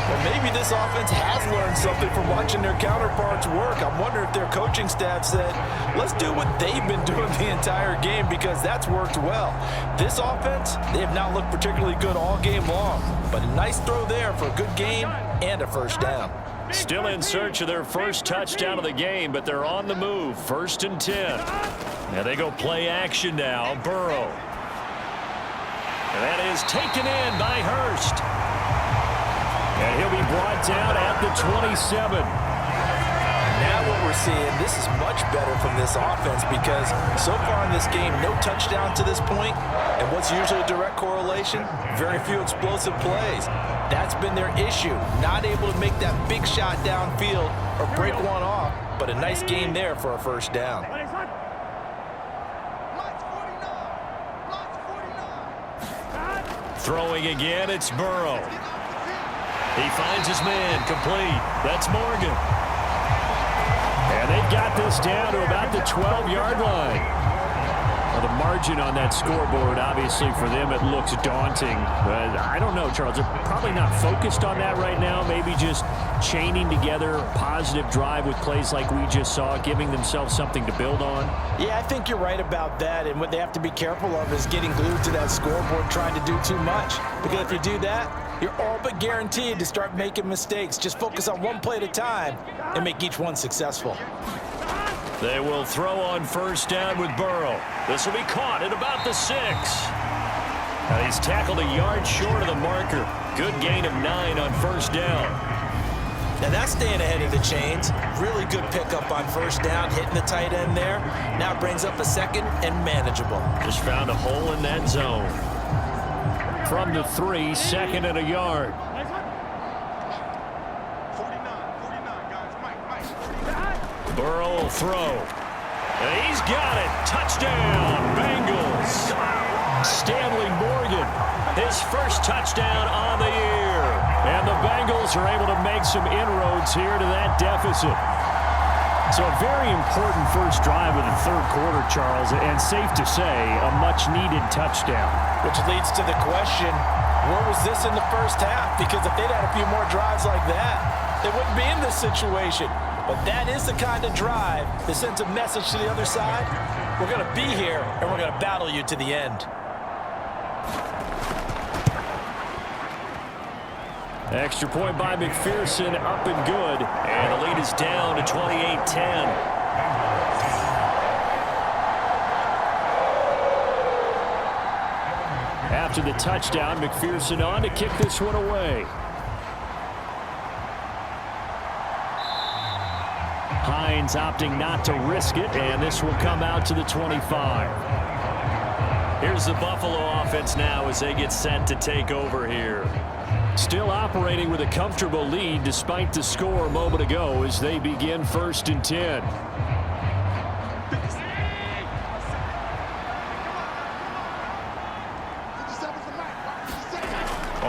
Well, maybe this offense has learned something from watching their counterparts work. I'm wondering if their coaching staff said, let's do what they've been doing the entire game, because that's worked well. This offense, they have not looked particularly good all game long, but a nice throw there for a good game and a 1st down. Still in search of their first touchdown of the game, but they're on the move. 1st and 10. Now they go play action now. Burrow. And that is taken in by Hurst. And he'll be brought down at the 27. Now what we're seeing, this is much better from this offense, because so far in this game, no touchdown to this point, and what's usually a direct correlation, very few explosive plays. That's been their issue, not able to make that big shot downfield or break one off, but a nice game there for a 1st down. Throwing again, it's Burrow. He finds his man, complete. That's Morgan. And they've got this down to about the 12-yard line. Well, the margin on that scoreboard, obviously, for them, it looks daunting. But I don't know, Charles. They're probably not focused on that right now. Maybe just chaining together a positive drive with plays like we just saw, giving themselves something to build on. Yeah, I think you're right about that. And what they have to be careful of is getting glued to that scoreboard, trying to do too much. Because if you do that, you're all but guaranteed to start making mistakes. Just focus on one play at a time and make each one successful. They will throw on 1st down with Burrow. This will be caught at about the 6. Now he's tackled a yard short of the marker. Good gain of 9 on 1st down. Now that's staying ahead of the chains. Really good pickup on 1st down, hitting the tight end there. Now it brings up a 2nd and manageable. Just found a hole in that zone. From the 3, 2nd and a yard. Burrow will throw. And he's got it. Touchdown, Bengals. Stanley Morgan, his first touchdown on the year. And the Bengals are able to make some inroads here to that deficit. So a very important first drive of the 3rd quarter, Charles, and safe to say, a much-needed touchdown. Which leads to the question, where was this in the 1st half? Because if they'd had a few more drives like that, they wouldn't be in this situation. But that is the kind of drive that sends a message to the other side. We're going to be here, and we're going to battle you to the end. Extra point by McPherson, up and good. And the lead is down to 28-10. After the touchdown, McPherson on to kick this one away. Hines opting not to risk it, and this will come out to the 25. Here's the Buffalo offense now as they get set to take over here. Still operating with a comfortable lead despite the score a moment ago as they begin 1st and 10.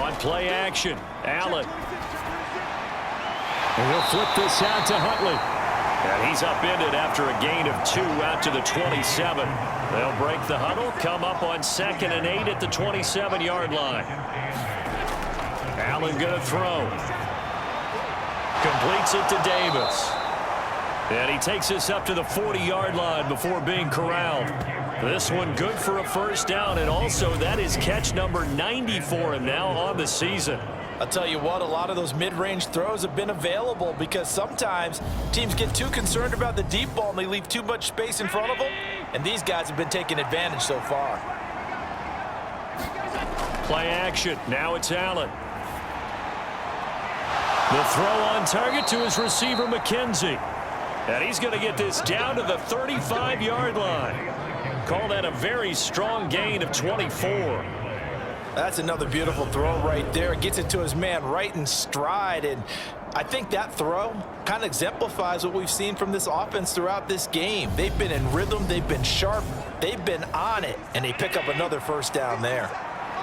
On play action, Allen. And he'll flip this out to Huntley. And he's upended after a gain of 2 out to the 27. They'll break the huddle, come up on 2nd and 8 at the 27-yard line. Allen going to throw. Completes it to Davis. And he takes us up to the 40-yard line before being corralled. This one good for a 1st down, and also that is catch number 90 for him now on the season. I'll tell you what, a lot of those mid-range throws have been available because sometimes teams get too concerned about the deep ball and they leave too much space in front of them. and these guys have been taking advantage so far. Play action. Now it's Allen. The throw on target to his receiver, McKenzie. And he's going to get this down to the 35-yard line. Call that a very strong gain of 24. That's another beautiful throw right there. Gets it to his man right in stride. And I think that throw kind of exemplifies what we've seen from this offense throughout this game. They've been in rhythm. They've been sharp. They've been on it. And they pick up another first down there.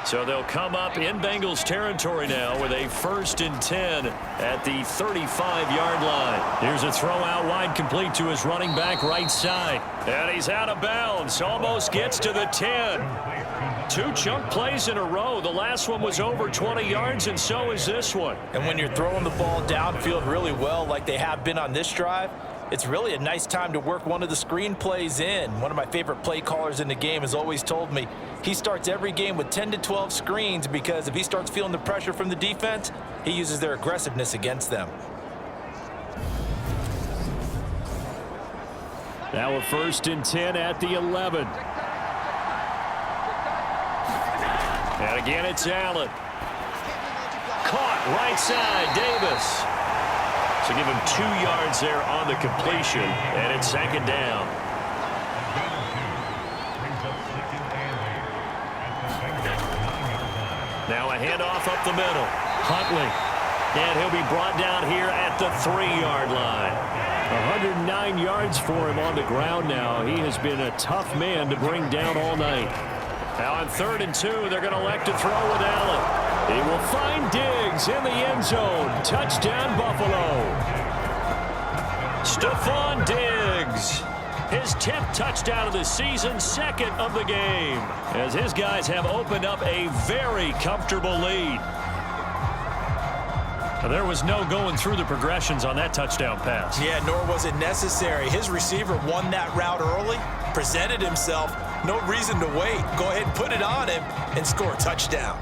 So they'll come up in Bengals territory now with a 1st and 10 at the 35-yard line. Here's a throw out wide, complete to his running back right side. And he's out of bounds. Almost gets to the 10. 2 chunk plays in a row. The last one was over 20 yards, and so is this one. And when you're throwing the ball downfield really well like they have been on this drive, it's really a nice time to work one of the screen plays in. One of my favorite play callers in the game has always told me he starts every game with 10 to 12 screens because if he starts feeling the pressure from the defense, he uses their aggressiveness against them. Now a 1st and 10 at the 11. And again, it's Allen. Caught right side, Davis. So give him 2 yards there on the completion, and it's 2nd down. Now a handoff up the middle. Huntley. And he'll be brought down here at the 3-yard line. 109 yards for him on the ground now. He has been a tough man to bring down all night. Now on 3rd and 2, they're going to elect to throw with Allen. He will find Diggs in the end zone. Touchdown, Buffalo. Stephon Diggs. His 10th touchdown of the season, 2nd of the game, as his guys have opened up a very comfortable lead. There was no going through the progressions on that touchdown pass. Yeah, nor was it necessary. His receiver won that route early, presented himself. No reason to wait. Go ahead and put it on him and score a touchdown.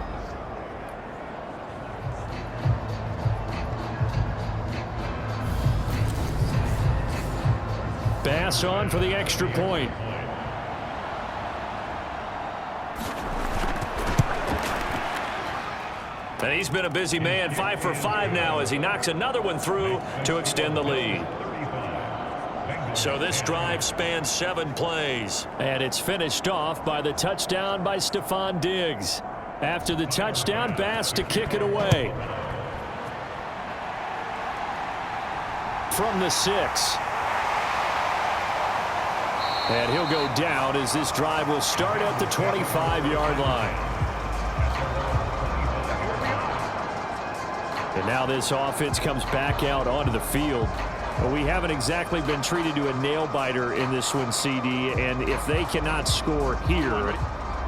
Pass on for the extra point. And he's been a busy man, 5 for 5 now as he knocks another one through to extend the lead. So this drive spans 7 plays. And it's finished off by the touchdown by Stephon Diggs. After the touchdown, Bass to kick it away. From the 6. And he'll go down as this drive will start at the 25-yard line. And now this offense comes back out onto the field. But we haven't exactly been treated to a nail-biter in this one, CD. And if they cannot score here,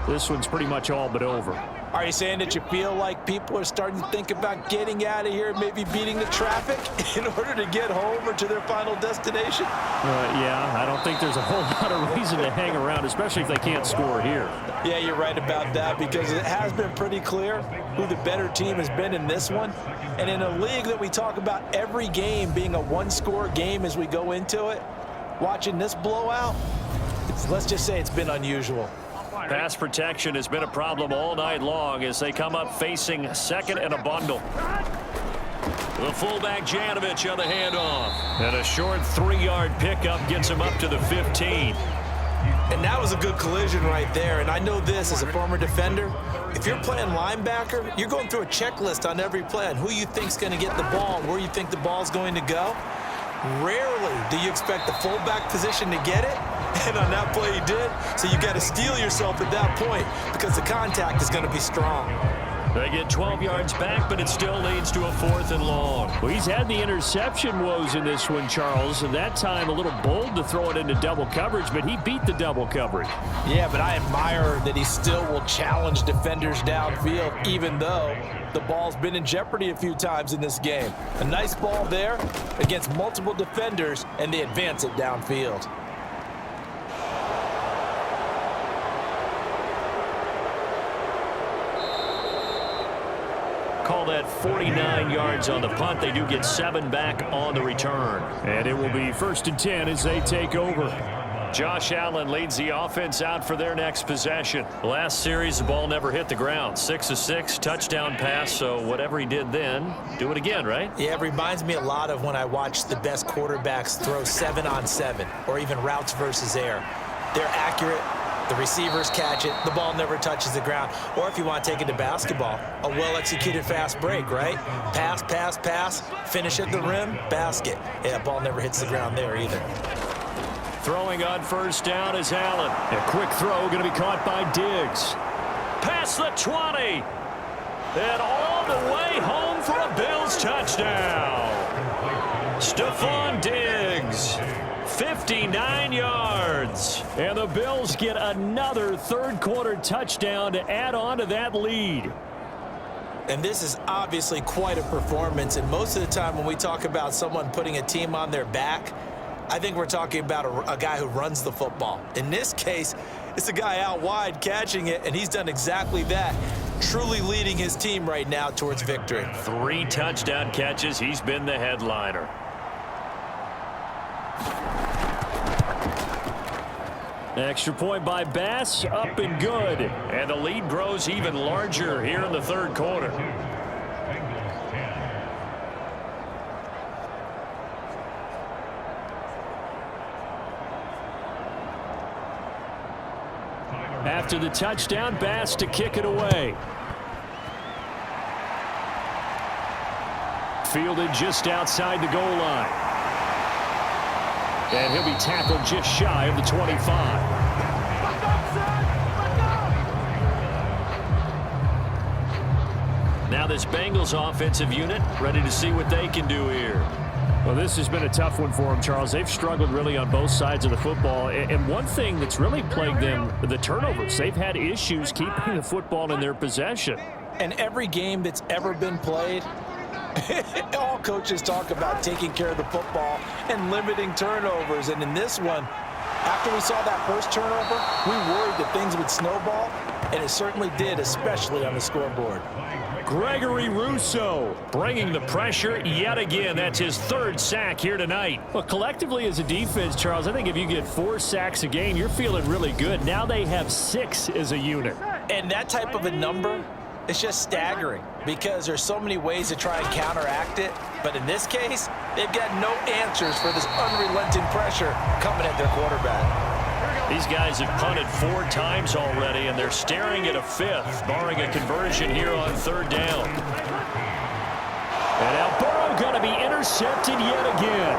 this one's pretty much all but over. Are you saying that you feel like people are starting to think about getting out of here, maybe beating the traffic in order to get home or to their final destination? Yeah, I don't think there's a whole lot of reason to hang around, especially if they can't score here. Yeah, you're right about that because it has been pretty clear who the better team has been in this one. And in a league that we talk about every game being a one-score game as we go into it, watching this blowout, let's just say it's been unusual. Pass protection has been a problem all night long as they come up facing 2nd and a bundle. The fullback Janovich on the handoff. And a short 3-yard pickup gets him up to the 15. And that was a good collision right there. And I know this as a former defender. If you're playing linebacker, you're going through a checklist on every play on who you think's going to get the ball and where you think the ball's going to go. Rarely do you expect the fullback position to get it. And on that play he did. So you got to steel yourself at that point because the contact is going to be strong. They get 12 yards back, but it still leads to a 4th and long. Well, he's had the interception woes in this one, Charles, and that time a little bold to throw it into double coverage, but he beat the double coverage. Yeah, but I admire that he still will challenge defenders downfield, even though the ball's been in jeopardy a few times in this game. A nice ball there against multiple defenders, and they advance it downfield. Call that 49 yards on the punt. They do get 7 back on the return. And it will be 1st and 10 as they take over. Josh Allen leads the offense out for their next possession. Last series, the ball never hit the ground. 6 of 6, touchdown pass, so whatever he did then, do it again, right? Yeah, it reminds me a lot of when I watch the best quarterbacks throw 7-on-7 or even routes versus air. They're accurate. The receivers catch it. The ball never touches the ground. Or if you want to take it to basketball, a well-executed fast break, right? Pass, pass, pass, finish at the rim, basket. Yeah, ball never hits the ground there either. Throwing on first down is Allen. A quick throw going to be caught by Diggs. Past the 20. And all the way home for a Bills touchdown. Stephon Diggs. 59 yards. And the Bills get another third-quarter touchdown to add on to that lead. And this is obviously quite a performance. And most of the time when we talk about someone putting a team on their back, I think we're talking about a guy who runs the football. In this case, it's a guy out wide catching it, and he's done exactly that, truly leading his team right now towards victory. 3 touchdown catches. He's been the headliner. Extra point by Bass, up and good. And the lead grows even larger here in the third quarter. After the touchdown, Bass to kick it away. Fielded just outside the goal line. And he'll be tackled just shy of the 25. Now this Bengals offensive unit ready to see what they can do here. Well, this has been a tough one for them, Charles. They've struggled really on both sides of the football. And one thing that's really plagued them, the turnovers. They've had issues keeping the football in their possession. And every game that's ever been played, all coaches talk about taking care of the football and limiting turnovers. And in this one, after we saw that first turnover, we worried that things would snowball, and it certainly did, especially on the scoreboard. Gregory Rousseau bringing the pressure yet again. That's his 3rd sack here tonight. Well, collectively as a defense, Charles, I think if you get 4 sacks a game, you're feeling really good. Now they have 6 as a unit. And that type of a number, it's just staggering because there's so many ways to try and counteract it. But in this case, they've got no answers for this unrelenting pressure coming at their quarterback. These guys have punted 4 times already, and they're staring at a 5th, barring a conversion here on 3rd down. And now Burrow going to be intercepted yet again.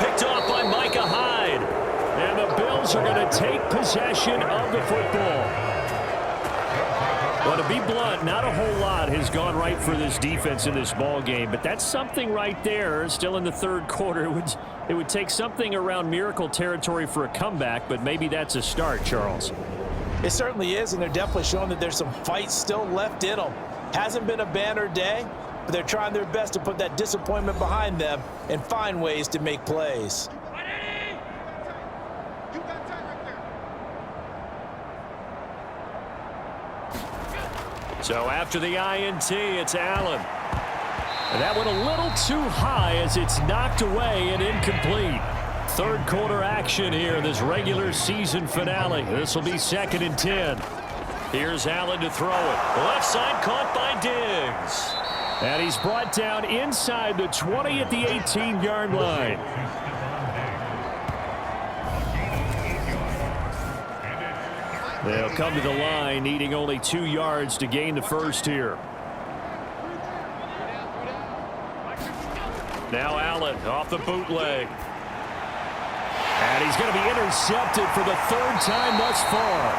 Picked off by Micah Hyde. And the Bills are going to take possession of the football. Well, to be blunt, not a whole lot has gone right for this defense in this ball game, but that's something right there. Still in the third quarter, it would take something around miracle territory for a comeback, but maybe that's a start, Charles. It certainly is, and they're definitely showing that there's some fight still left in them. Hasn't been a banner day, but they're trying their best to put that disappointment behind them and find ways to make plays. So after the INT, it's Allen. And that went a little too high as it's knocked away and incomplete. Third quarter action here, this regular season finale. This will be 2nd and 10. Here's Allen to throw it. Left side caught by Diggs. And he's brought down inside the 20 at the 18-yard line. They'll come to the line, needing only 2 yards to gain the first here. Now Allen off the bootleg. And he's going to be intercepted for the 3rd time thus far.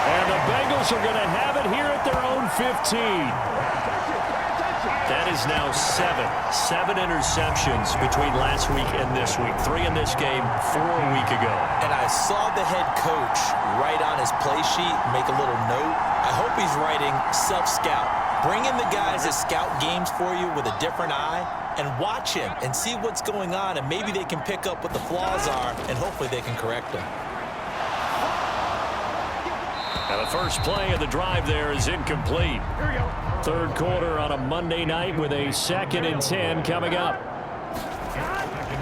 And the Bengals are going to have it here at their own 15. That is now 7 interceptions between last week and this week. 3 in this game, 4 a week ago. And I saw the head coach write on his play sheet, make a little note. I hope he's writing self-scout. Bring in the guys that scout games for you with a different eye and watch him and see what's going on, and maybe they can pick up what the flaws are, and hopefully they can correct them. And the first play of the drive there is incomplete. Here we go. Third quarter on a Monday night with a 2nd and 10 coming up.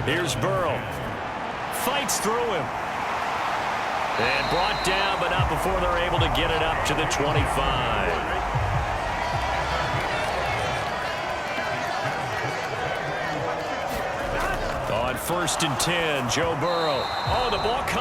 Here's Burrow. Fights through him. And brought down, but not before they're able to get it up to the 25. On 1st and 10, Joe Burrow. Oh, the ball comes.